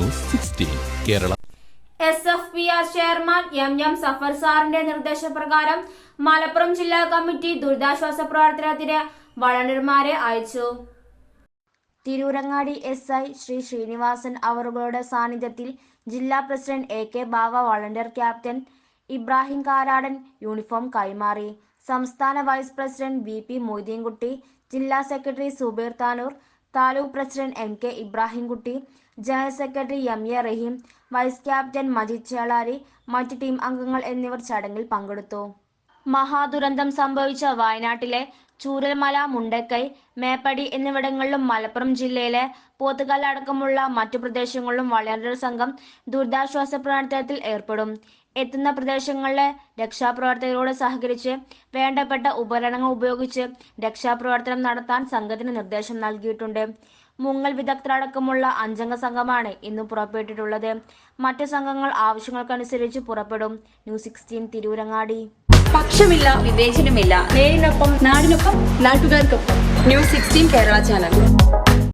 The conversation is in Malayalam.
News 16 Kerala. SFPR chairman M Safar സാറിന്റെ നിർദ്ദേശപ്രകാരം മലപ്പുറം ജില്ലാ കമ്മിറ്റി ദുരിതാശ്വാസ പ്രവർത്തനത്തിന് വളണ്ടിയർമാരെ അയച്ചു. തിരൂരങ്ങാടി SI ശ്രീ ശ്രീനിവാസൻ അവറുകളുടെ സാന്നിധ്യത്തിൽ ജില്ലാ president AK Bava, volunteer captain Ibrahim Karadan uniform കൈമാറി. സംസ്ഥാന വൈസ് പ്രസിഡന്റ് VP മൊയ്തീൻകുട്ടി, ജില്ലാ secretary Zubair Tanur, taluk president MK Ibrahimkutty, general secretary MA Rahim, vice captain Majeed Chelari, മറ്റ് ടീം അംഗങ്ങൾ എന്നിവർ ചടങ്ങിൽ പങ്കെടുത്തു. മഹാദുരന്തം സംഭവിച്ച വയനാട്ടിലെ ചൂരൽമല, മുണ്ടക്കൈ, മേപ്പടി എന്നിവിടങ്ങളിലും മലപ്പുറം ജില്ലയിലെ പോത്തുകല്ല് അടക്കമുള്ള മറ്റു പ്രദേശങ്ങളിലും വളണ്ടിയർ സംഘം ദുരിതാശ്വാസ പ്രവർത്തനത്തിൽ ഏർപ്പെടും. എത്തുന്ന പ്രദേശങ്ങളിലെ രക്ഷാപ്രവർത്തകരോട് സഹകരിച്ച് വേണ്ടപ്പെട്ട ഉപകരണങ്ങൾ ഉപയോഗിച്ച് രക്ഷാപ്രവർത്തനം നടത്താൻ സംഘത്തിന് നിർദ്ദേശം നൽകിയിട്ടുണ്ട്. മുങ്ങൽ വിദഗ്ധരടക്കമുള്ള 5 സംഘമാണ് ഇന്ന് പുറപ്പെട്ടിട്ടുള്ളത്. മറ്റ് സംഘങ്ങൾ ആവശ്യങ്ങൾക്കനുസരിച്ച് പുറപ്പെടും. ന്യൂസ് 16 തിരൂരങ്ങാടി. പക്ഷമില്ല, വിവേചനമില്ല. നേരിനൊപ്പം, നാടിനൊപ്പം, നാട്ടുകാർക്കൊപ്പം. News 16 Kerala channel.